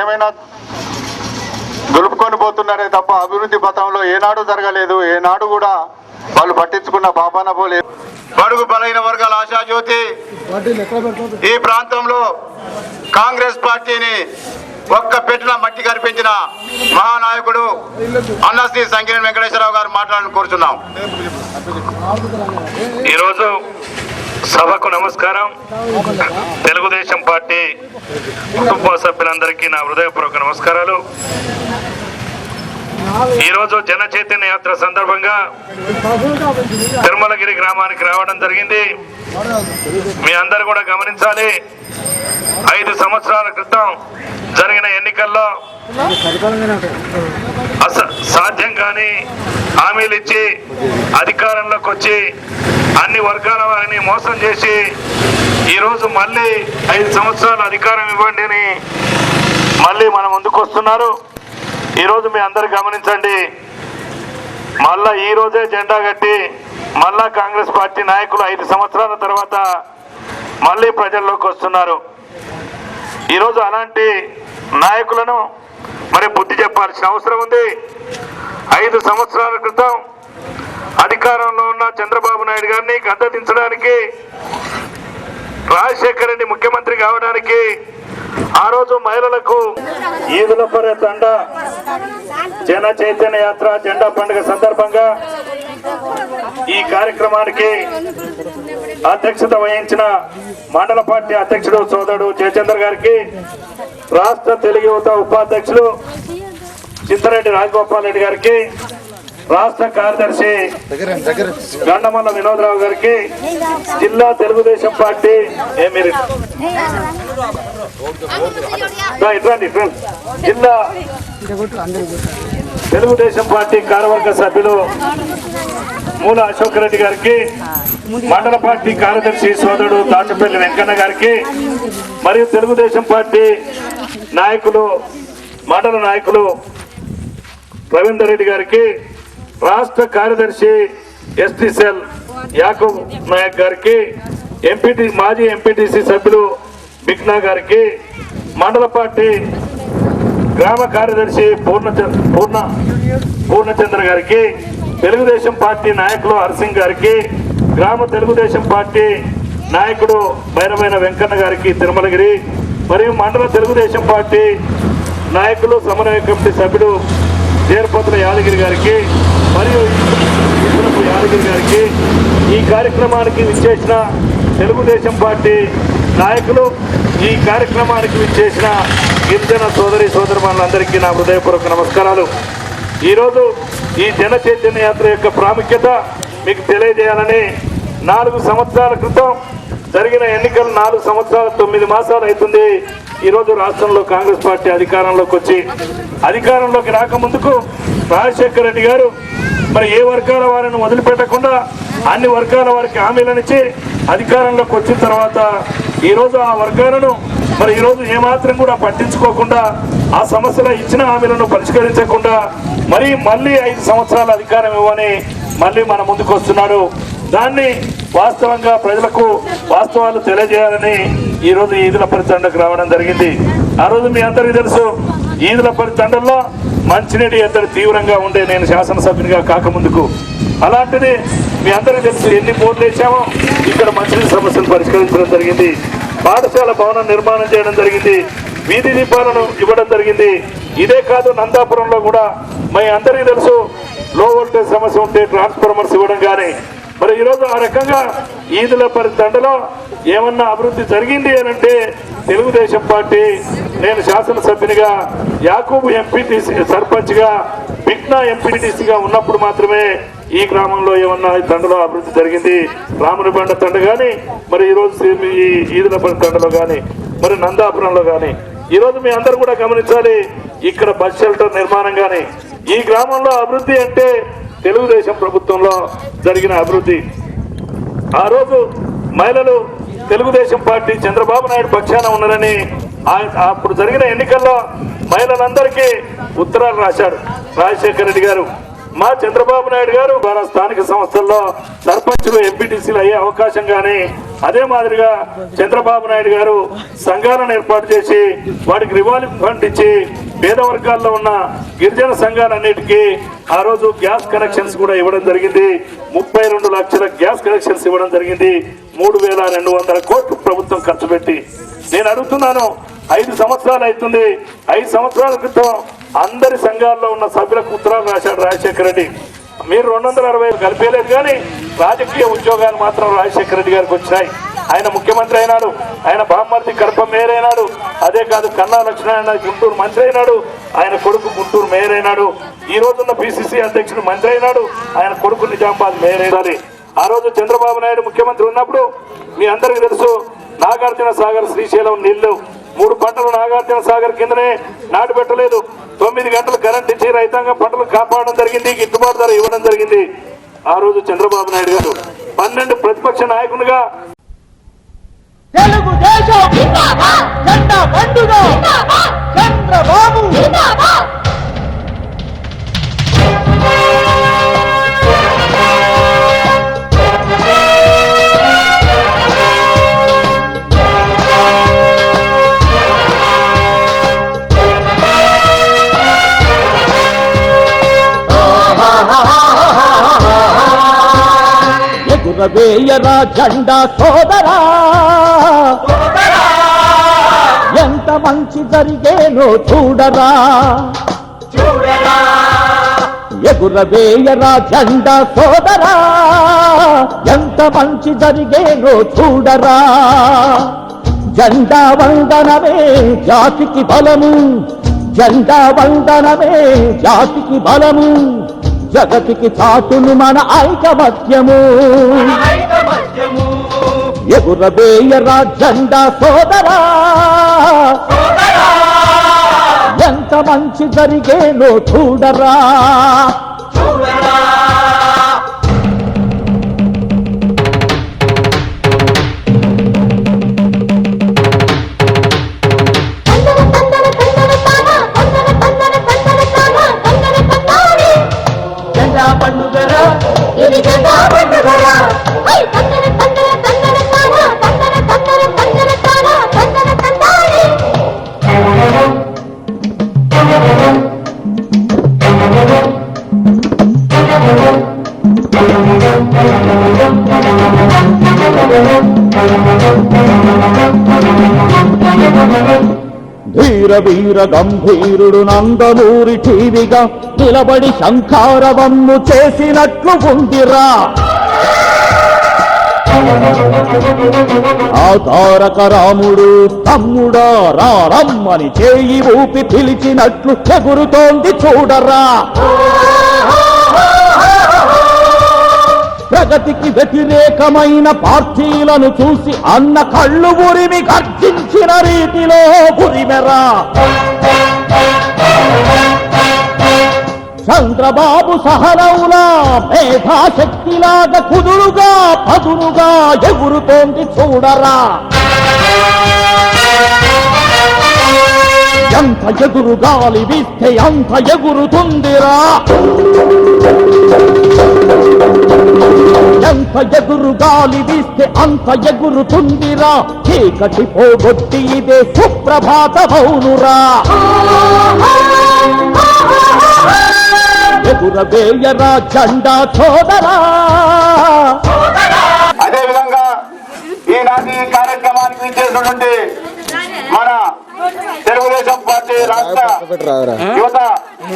ఏమైనా దులుపుకొని పోతున్నారే తప్ప అభివృద్ధి పథంలో ఏనాడు జరగలేదు. ఏనాడు కూడా వాళ్ళు పట్టించుకున్న పాపాన పోలేదు. బడుగు బలైన వర్గాల ఆశాజ్యోతి ఈ ప్రాంతంలో కాంగ్రెస్ పార్టీని ఒక్క పెట్టిన మట్టి కనిపించిన మహానాయకుడు అన్నశ్రీ సంకీర్ణ వెంకటేశ్వరరావు గారు మాట్లాడాలని కోరుతున్నాం. ఈరోజు సభకు నమస్కారం. తెలుగుదేశం పార్టీ కుటుంబ సభ్యులందరికీ నా హృదయపూర్వక నమస్కారాలు. ఈరోజు జన చైతన్య యాత్ర సందర్భంగా తిరుమలగిరి గ్రామానికి రావడం జరిగింది. మీ అందరూ కూడా గమనించాలి, 5 సంవత్సరాల క్రితం జరిగిన ఎన్నికల్లో సాధ్యం కాని హామీలు ఇచ్చి అధికారంలోకి వచ్చి అన్ని వర్గాల వారిని మోసం చేసి ఈరోజు మళ్ళీ 5 సంవత్సరాలు అధికారం ఇవ్వండి అని మళ్ళీ మన ముందుకు వస్తున్నారు. ఈరోజు మీ అందరు గమనించండి, మళ్ళా ఈ రోజే జెండా కట్టి మళ్ళా కాంగ్రెస్ పార్టీ నాయకులు 5 సంవత్సరాల తర్వాత మళ్ళీ ప్రజల్లోకి వస్తున్నారు. ఈరోజు అలాంటి నాయకులను మరి బుద్ధి చెప్పాల్సిన అవసరం ఉంది. 5 సంవత్సరాల క్రితం అధికారంలో ఉన్న చంద్రబాబు నాయుడు గారిని గద్దెదించడానికి, రాజశేఖర రెడ్డి ముఖ్యమంత్రి కావడానికి ఆ రోజు మహిళలకు ఈదుల పర్య తండ జన చైతన్య యాత్ర జెండా పండుగ సందర్భంగా ఈ కార్యక్రమానికి అధ్యక్షత వహించిన మండల పార్టీ అధ్యక్షుడు సోదరుడు జయచంద్ర గారికి, రాష్ట్ర తెలుగు యువత ఉపాధ్యక్షులు చింతరెడ్డి రాజగోపాల్ రెడ్డి గారికి, రాష్ట్ర కార్యదర్శి గండమల్ల వినోదరావు గారికి, జిల్లా తెలుగుదేశం పార్టీ జిల్లా తెలుగుదేశం పార్టీ కార్యవర్గ సభ్యులు మూల అశోక్ రెడ్డి గారికి, మండల పార్టీ కార్యదర్శి సోదరుడు తాటిపల్లి వెంకన్న గారికి, మరియు తెలుగుదేశం పార్టీ నాయకులు మండల నాయకులు రవీందర్ రెడ్డి గారికి, రాష్ట్ర కార్యదర్శి ఎస్టీ సెల్ యాకూబ్ నాయక్ గారికి, మాజీ ఎంపీటీసీ సభ్యులు బిక్నా గారికి, మండల పార్టీ గ్రామ కార్యదర్శి పూర్ణచంద్ర గారికి, తెలుగుదేశం పార్టీ నాయకులు హర్సింగ్ గారికి, గ్రామ తెలుగుదేశం పార్టీ నాయకుడు బైరమైన వెంకన్న గారికి తిరుమలగిరి, మరియు మండల తెలుగుదేశం పార్టీ నాయకులు సమన్వయ కమిటీ సభ్యుడు చేర్పతుల యాదగిరి గారికి మరియు యాదగిరి గారికి, ఈ కార్యక్రమానికి విచ్చేసిన తెలుగుదేశం పార్టీ నాయకులు, ఈ కార్యక్రమానికి విచ్చేసిన గిరిజన సోదరి సోదరులందరికీ నా హృదయపూర్వక నమస్కారాలు. ఈరోజు ఈ జన చైతన్య యాత్ర యొక్క ప్రాముఖ్యత మీకు తెలియజేయాలని, 4 సంవత్సరాల క్రితం జరిగిన ఎన్నికలు 4 సంవత్సరాల 9 మాసాలు అవుతుంది. ఈరోజు రాష్ట్రంలో కాంగ్రెస్ పార్టీ అధికారంలోకి వచ్చి, అధికారంలోకి రాకముందుకు రాజశేఖర రెడ్డి గారు మరి ఏ వర్గాల వారిని వదిలిపెట్టకుండా అన్ని వర్గాల వారికి హామీలనిచ్చి అధికారంలోకి వచ్చిన తర్వాత ఈరోజు ఆ వర్గాలను మరి ఈరోజు ఏమాత్రం కూడా పట్టించుకోకుండా, ఆ సమస్యలో ఇచ్చిన హామీలను పరిష్కరించకుండా మళ్ళీ 5 సంవత్సరాల అధికారం ఇవ్వని మళ్ళీ మన ముందుకు వస్తున్నాడు. దాన్ని వాస్తవంగా ప్రజలకు వాస్తవాలు తెలియజేయాలని ఈరోజు ఈదులపల్లి తండకు రావడం జరిగింది. ఆ రోజు మీ అందరికీ తెలుసు, ఈదులపల్లి తండల్లో మంచినీటి ఎద్దడి తీవ్రంగా ఉండే నేను శాసనసభ్యునిగా కాకముందుకు. అలాంటిది మీ అందరికీ తెలుసు, ఎన్ని బోర్డులు వేసామో ఇక్కడ మంచినీటి సమస్యను పరిష్కరించడం జరిగింది. పాఠశాల భవనం నిర్మాణం చేయడం జరిగింది. వీధి దీపాలను ఇవ్వడం జరిగింది. ఇదే కాదు, నందాపురంలో కూడా మీ అందరికీ తెలుసు, లో వోల్టేజ్ సమస్య ఉంటే ట్రాన్స్ఫార్మర్స్ ఇవ్వడం కానీ, మరి ఈరోజు ఆ రకంగా ఈదులపల్లి తండలో ఏమన్నా అభివృద్ధి జరిగింది అనంటే తెలుగుదేశం పార్టీ, నేను శాసనసభ్యునిగా, యాకూబ్ ఎంపీటీసీ సర్పంచ్గా, బిక్నా ఎంపీటీసీగా ఉన్నప్పుడు మాత్రమే ఈ గ్రామంలో ఏమన్నా ఈ తండలో అభివృద్ధి జరిగింది. రామునిబండ తండ కానీ, మరి ఈరోజు ఈ ఈదులపల్లి తండలో కానీ, మరి నందాపురంలో కానీ. ఈరోజు మీ అందరూ కూడా గమనించాలి, ఇక్కడ బస్ షెల్టర్ నిర్మాణం కానీ, ఈ గ్రామంలో అభివృద్ధి అంటే తెలుగుదేశం ప్రభుత్వంలో జరిగిన అభివృద్ధి. ఆ రోజు మహిళలు తెలుగుదేశం పార్టీ చంద్రబాబు నాయుడు పక్షాన ఉన్నారని అప్పుడు జరిగిన ఎన్నికల్లో మహిళలందరికీ ఉత్తరాలు రాశాడు రాజశేఖర రెడ్డి గారు. మా చంద్రబాబు నాయుడు గారు స్థానిక సంస్థల్లో సర్పంచులు ఎంపీటీసీలు అయ్యే అవకాశం కానీ అదే మాదిరిగా చంద్రబాబు నాయుడు గారు సంఘాలను ఏర్పాటు చేసి వాటికి రివాల్వింగ్ ఫండ్ ఇచ్చి పేద వర్గాల్లో ఉన్న గిరిజన సంఘాలన్నిటికీ ఆ రోజు గ్యాస్ కనెక్షన్స్ కూడా ఇవ్వడం జరిగింది. 32 లక్షల గ్యాస్ కనెక్షన్స్ ఇవ్వడం జరిగింది. 3,200 కోట్లు ప్రభుత్వం ఖర్చు పెట్టి. నేను అడుగుతున్నాను, 5 సంవత్సరాలు అవుతుంది. 5 సంవత్సరాల క్రితం అందరి సంఘాల్లో ఉన్న సభ్యులకు ఉత్తరాలు రాశాడు రాజశేఖర రెడ్డి. మీరు 260 కలిపేలేదు, కానీ రాజకీయ ఉద్యోగాలు మాత్రం రాజశేఖర రెడ్డి గారికి వచ్చినాయి. ఆయన ముఖ్యమంత్రి అయినాడు, ఆయన బామ్మర్ది కడప మేయర్ అయినాడు. అదే కాదు, కన్నా లక్ష్మీనారాయణ గుంటూరు మంత్రి అయినాడు, ఆయన కొడుకు గుంటూరు మేయర్ అయినాడు. ఈ రోజున్న పిసిసి అధ్యక్షుడు మంత్రి అయినాడు, ఆయన కొడుకు నిజామాబాద్ మేయర్ అయినాడు. ఆ రోజు చంద్రబాబు నాయుడు ముఖ్యమంత్రి ఉన్నప్పుడు మీ అందరికీ తెలుసు, నాగార్జున సాగర్ శ్రీశైలం నీళ్లు 3 పంటలు నాగార్జున సాగర్ కిందనే నాటు పెట్టలేదు. 9 గంటలు కరెంట్ ఇచ్చి రైతాంగం పంటలు కాపాడడం జరిగింది, గిట్టుబాటు ధర ఇవ్వడం జరిగింది. ఆ రోజు చంద్రబాబు నాయుడు గారు 12 ప్రతిపక్ష నాయకునిగా తెలుగుదేశం జెండా పండుగ చంద్రబాబు ఎగురవేయరా జెండా సోదరా, ఎంత మంచి జరిగేనో చూడరా. ఎగురవేయరా జెండా సోదరా, ఎంత మంచి జరిగేనో చూడరా. జెండా వందనమే జాతికి బలము, జెండా వందనమే జాతికి బలము, జగతికి చాటును మన ఐకమత్యము. ఎగురవేయరా జెండా సోదరా, ఎంత మంచి జరిగేనో చూడరా. జెండా పండుగరా, ఇది జెండా పండుగరా. ధీర వీర గంభీరుడు నందమూరి టీవిగా నిలబడి శంఖారవమ్ము చేసినట్లు ఉందిరా. ఆ తారక రాముడు తమ్ముడా రారమ్మని చేయి ఊపి పిలిచినట్లు ఎగురుతోంది చూడరా. ప్రగతికి వ్యతిరేకమైన పార్టీలను చూసి అన్న కళ్ళు ఉరిమి గర్జించిన రీతిలో ఉరిమెరా. చంద్రబాబు సహనవులా మేధాశక్తిలాగా కుదురుగా పదునుగా ఎగురుతోంది చూడరా. ఎంత ఎగురు గాలి వీస్తే అంత ఎగురుతుందిరా. ఎంత ఎగురు గాలి వీస్తే అంత ఎగురుతుందిరా. చీకటి పోగొట్టి ఇదే సుప్రభాత మౌనురా. ఎగురవేయరా జెండా సోదరా. అదేవిధంగా ఈనాటి కార్యక్రమానికి ఇచ్చేసినటువంటి మన తెలుగుదేశం పార్టీ రాష్ట్ర యువత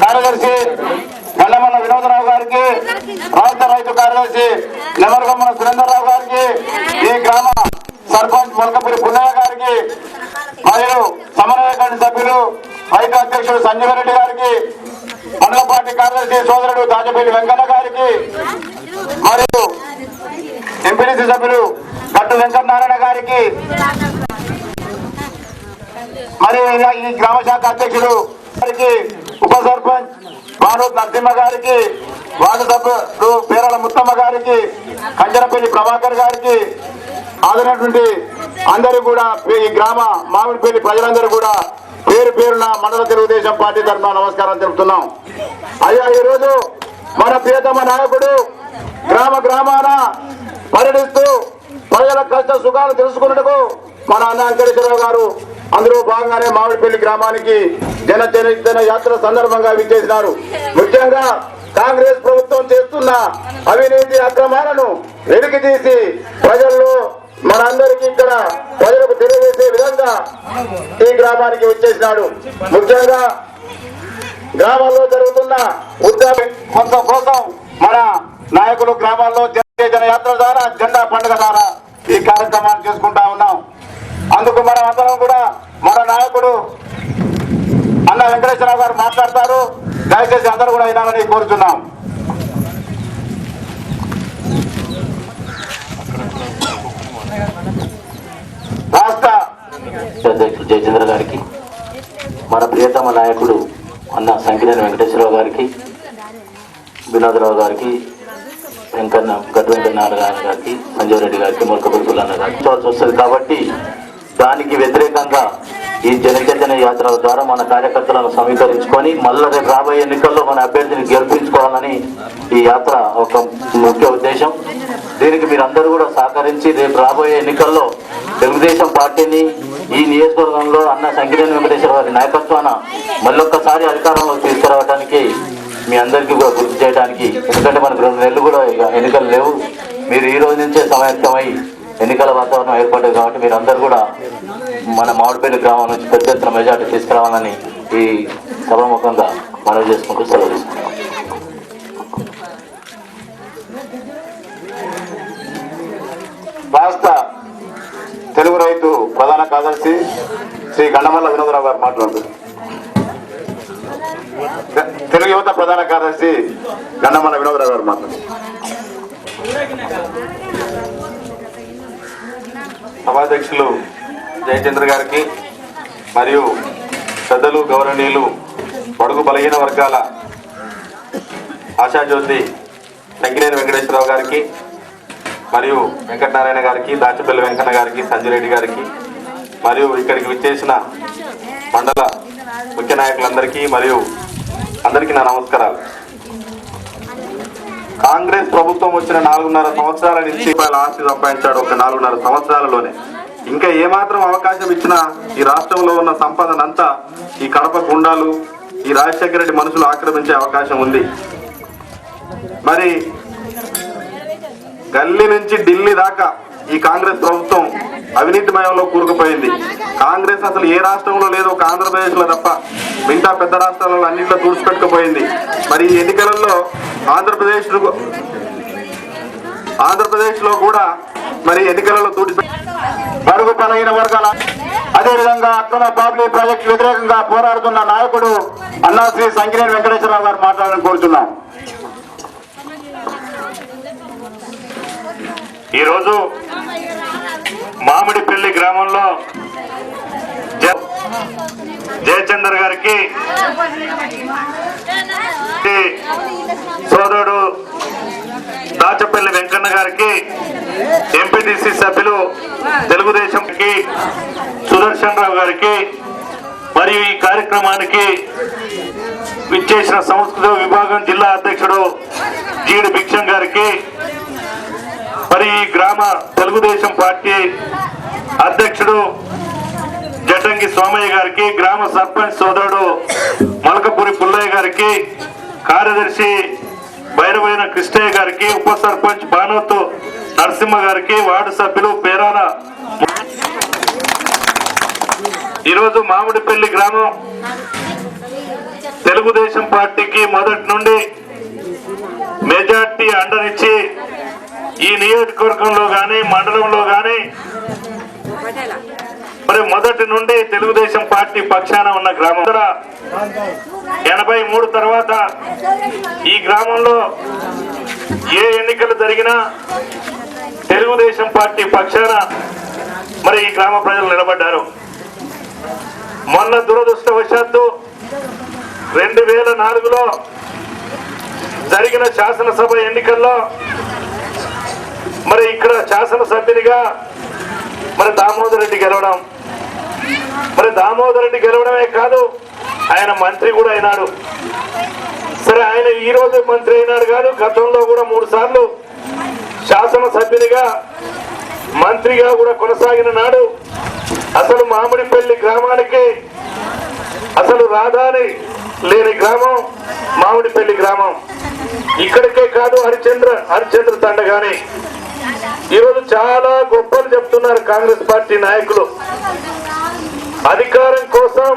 కార్యదర్శి గల్లమల్ల వినోదరావు గారికి, రాష్ట్ర రైతు కార్యదర్శి నెమరగమ్మన సురేంద్రరావు గారికి, ఈ గ్రామ సర్పంచ్ మొలకపూరి పున్నయ్య గారికి, మరియు సమన్వయ కమిటీ సభ్యులు రైతు అధ్యక్షుడు సంజీవ రెడ్డి గారికి, మండల పార్టీ కార్యదర్శి సోదరుడు దాచపల్లి వెంకన్న గారికి, మరియు ఎంపీడీసీ సభ్యులు కట్టు వెంకటనారాయణ గారికి, మరియు ఈ గ్రామ శాఖ అధ్యక్షుడు గారికి, ఉప సర్పంచ్ బానూత్ నరసింహ గారికి, వార్డు సభ్యులు పేరాల ముత్తమ్మ గారికి, కంజరపల్లి ప్రభాకర్ గారికి, ఆదినటువంటి అందరూ కూడా ఈ గ్రామ మామిడిపల్లి ప్రజలందరూ కూడా పేరు పేరున మండల తెలుగుదేశం పార్టీ తరఫున నమస్కారం తెలుపుతున్నాం. అయ్యా, ఈరోజు మన ప్రియతమ నాయకుడు గ్రామ గ్రామాన పర్యటిస్తూ ప్రజల కష్ట సుఖాలు తెలుసుకున్నట్టుకు మన అన్న వెంకటేశ్వరరావు గారు అందులో భాగంగానే మామిడిపల్లి గ్రామానికి జన యాత్ర సందర్భంగా విచ్చేసినారు. ముఖ్యంగా కాంగ్రెస్ ప్రభుత్వం చేస్తున్న అవినీతి అక్రమాలను వెలికి తీసి ప్రజల్లో మనందరికీ ఇక్కడ ప్రజలకు తెలియజేసే విధంగా ఈ గ్రామానికి వచ్చేసినాడు. ముఖ్యంగా గ్రామాల్లో జరుగుతున్న ఉద్యమం కోసం మన నాయకులు గ్రామాల్లో జనయాత్ర ద్వారా జెండా పండుగ ద్వారా ఈ కార్యక్రమాన్ని చేసుకుంటా ఉన్నాం. అందుకు మనం అందరం కూడా మన నాయకుడు అన్న వెంకటేశ్వరరావు గారు మాట్లాడతారు. దయచేసి అందరూ కూడా వినాలని కోరుతున్నాం. రాష్ట్ర అధ్యక్షుడు జయచంద్ర గారికి, మన ప్రియతమ నాయకుడు అన్న సంకినేని వెంకటేశ్వరరావు గారికి, వినోదరావు గారికి, గడ్డ వెంకటనారాయణ గారికి, సంజయ్ రెడ్డి గారికి, మురకపూడి పుల్లన్న గారికి వస్తుంది. కాబట్టి దానికి వ్యతిరేకంగా ఈ జనచైతన్య యాత్ర ద్వారా మన కార్యకర్తలను సమీకరించుకొని మళ్ళా రేపు రాబోయే ఎన్నికల్లో మన అభ్యర్థిని గెలిపించుకోవాలని ఈ యాత్ర ఒక ముఖ్య ఉద్దేశం. దీనికి మీరందరూ కూడా సహకరించి రేపు రాబోయే ఎన్నికల్లో తెలుగుదేశం పార్టీని ఈ నియోజకవర్గంలో అన్న సంకినేని వెంకటేశ్వర వారి నాయకత్వాన మళ్ళొక్కసారి అధికారంలోకి తీసుకురావడానికి మీ అందరికీ కూడా గుర్తు చేయడానికి. ఎందుకంటే మనకు 2 నెలలు కూడా ఇక ఎన్నికలు లేవు. మీరు ఈ రోజు నుంచే సమాయత్తమై ఎన్నికల వాతావరణం ఏర్పడ్డది. కాబట్టి మీరందరూ కూడా మన మామిడిపల్లి గ్రామం నుంచి పెద్ద ఎత్తున మెజార్టీ తీసుకురావాలని ఈ సభాముఖంగా మనవి చేసుకుంటూ సెలవు తీసుకుంటాం. రాష్ట్ర తెలుగు రైతు ప్రధాన కార్యదర్శి శ్రీ గండమల్ల వినోదరావు గారు మాట్లాడుతున్నారు. తెలుగు యువత ప్రధాన కార్యదర్శి గండమల్ల వినోదరావు గారు మాట్లాడుతున్నారు. సభాధ్యక్షులు జయచంద్ర గారికి మరియు పెద్దలు గౌరవనీయులు బడుగు బలహీన వర్గాల ఆశాజ్యోతి సంకినేని వెంకటేశ్వరరావు గారికి మరియు వెంకటనారాయణ గారికి, దాచపల్లి వెంకన్న గారికి, సంజయ్ రెడ్డి గారికి మరియు ఇక్కడికి విచ్చేసిన మండల ముఖ్య నాయకులందరికీ మరియు అందరికీ నా నమస్కారాలు. కాంగ్రెస్ ప్రభుత్వం వచ్చిన 4.5 సంవత్సరాల నుంచి ఆస్తి సంపాదించాడు. ఒక 4.5 సంవత్సరాలలోనే ఇంకా ఏమాత్రం అవకాశం ఇచ్చినా ఈ రాష్ట్రంలో ఉన్న సంపదనంతా ఈ కడప గుండాలు, ఈ రాజశేఖర రెడ్డి మనుషులు ఆక్రమించే అవకాశం ఉంది. మరి గల్లీ నుంచి ఢిల్లీ దాకా ఈ కాంగ్రెస్ ప్రభుత్వం అవినీతిమయంలో కూరుకుపోయింది. కాంగ్రెస్ అసలు ఏ రాష్ట్రంలో లేదు, ఒక ఆంధ్రప్రదేశ్ లో తప్ప. మిగతా పెద్ద రాష్ట్రాలలో అన్నింటిలో తుడిచిపెట్టుకుపోయింది. మరి ఈ ఎన్నికలలో ఆంధ్రప్రదేశ్ లో కూడా మరి ఎన్నికలలో బడుగు బలహీన వర్గాల అదేవిధంగా అక్రమ బాబ్లీ ప్రాజెక్టు వ్యతిరేకంగా పోరాడుతున్న నాయకుడు అన్నా శ్రీ సంకినేని వెంకటేశ్వరరావు గారు మాట్లాడాలని కోరుతున్నాం. ఈరోజు మామిడిపల్లి గ్రామంలో జయచంద్ర గారికి సోదరుడు దాచపల్లి వెంకన్న గారికి, ఎంపీటీసీ సభ్యులు తెలుగుదేశంకి సుదర్శన్ రావు గారికి మరియు ఈ కార్యక్రమానికి విచ్చేసిన సంస్కృత విభాగం జిల్లా అధ్యక్షుడు జీడి భిక్షం గారికి, మరి ఈ గ్రామ తెలుగుదేశం పార్టీ అధ్యక్షుడు జడ్డంగి సోమయ్య గారికి, గ్రామ సర్పంచ్ సోదరుడు మలకపూరి పుల్లయ్య గారికి, కార్యదర్శి భైరవైన కృష్ణయ్య గారికి, ఉప సర్పంచ్ బానోతు నరసింహ గారికి, వార్డు సభ్యులు పేరాల. ఈరోజు మామిడిపల్లి గ్రామం తెలుగుదేశం పార్టీకి మొదటి నుండి మెజార్టీ అండనిచ్చి ఈ నియోజకవర్గంలో గాని మండలంలో గాని మరి మొదటి నుండి తెలుగుదేశం పార్టీ పక్షాన ఉన్న గ్రామం 83 తర్వాత ఈ గ్రామంలో ఏ ఎన్నికలు జరిగినా తెలుగుదేశం పార్టీ పక్షాన మరి ఈ గ్రామ ప్రజలు నిలబడ్డారు. మొన్న దురదృష్టవశాత్తు 2004లో జరిగిన శాసనసభ ఎన్నికల్లో మరి ఇక్కడ శాసనసభ్యునిగా మరి దామోదర్ రెడ్డి గెలవడం, మరి దామోదర్ రెడ్డి గెలవడమే కాదు ఆయన మంత్రి కూడా అయినాడు. సరే, ఆయన ఈ రోజు మంత్రి అయినాడు కాదు, గతంలో కూడా 3 సార్లు శాసనసభ్యునిగా మంత్రిగా కూడా కొనసాగిన నాడు అసలు మామిడిపల్లి గ్రామానికి అసలు రాధాని లేని గ్రామం మామిడిపల్లి గ్రామం. ఇక్కడికే కాదు హరిచంద్ర తండ గాని ఈరోజు చాలా గొప్పలు చెప్తున్నారు కాంగ్రెస్ పార్టీ నాయకులు. అధికారం కోసం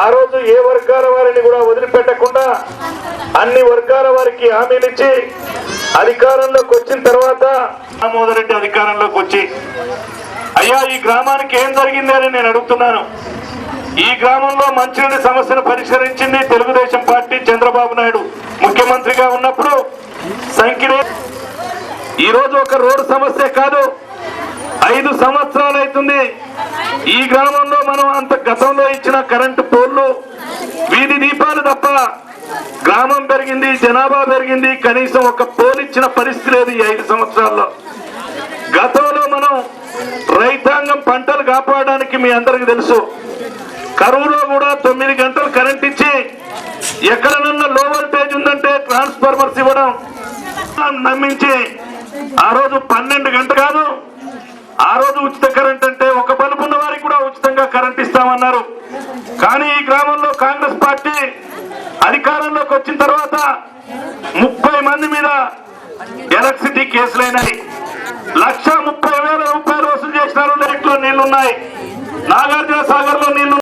ఆ రోజు ఏ వర్గాల వారిని కూడా వదిలిపెట్టకుండా అన్ని వర్గాల వారికి హామీలు ఇచ్చి అధికారంలోకి వచ్చిన తర్వాత రామ్మోహన్ రెడ్డి అధికారంలోకి వచ్చి అయ్యా ఈ గ్రామానికి ఏం జరిగింది అని నేను అడుగుతున్నాను. ఈ గ్రామంలో మంచినీటి సమస్యను పరిష్కరించింది తెలుగుదేశం పార్టీ. చంద్రబాబు నాయుడు ముఖ్యమంత్రిగా ఉన్నప్పుడు సంఖ్య ఈ రోజు ఒక రోడ్డు సమస్య కాదు, 5 సంవత్సరాలు అవుతుంది ఈ గ్రామంలో మనం అంత గతంలో ఇచ్చిన కరెంటు పోల్లు వీధి దీపాలు తప్ప గ్రామం పెరిగింది, జనాభా పెరిగింది, కనీసం ఒక పోల్ ఇచ్చిన పరిస్థితి లేదు ఈ 5 సంవత్సరాల్లో. గతంలో మనం రైతాంగం పంటలు కాపాడడానికి మీ అందరికి తెలుసు కరువులో కూడా 9 గంటలు కరెంట్ ఇచ్చి ఎక్కడనన్నా లో వోల్టేజ్ ఉందంటే ట్రాన్స్ఫార్మర్స్ ఇవ్వడం నమ్మించి ఆ రోజు 12 గంటలు కాదు ఆ రోజు ఉచిత కరెంట్ అంటే ఒక బల్బు ఉన్న వారికి కూడా ఉచితంగా కరెంట్ ఇస్తామన్నారు. కానీ ఈ గ్రామంలో కాంగ్రెస్ పార్టీ అధికారంలోకి వచ్చిన తర్వాత 30 మంది మీద ఎలక్ట్రిసిటీ కేసులైనాయి. 1,30,000 రూపాయలు వసూలు చేసినారు. లైట్లో నీళ్లున్నాయి, నాగార్జున సాగర్ లో నీళ్లు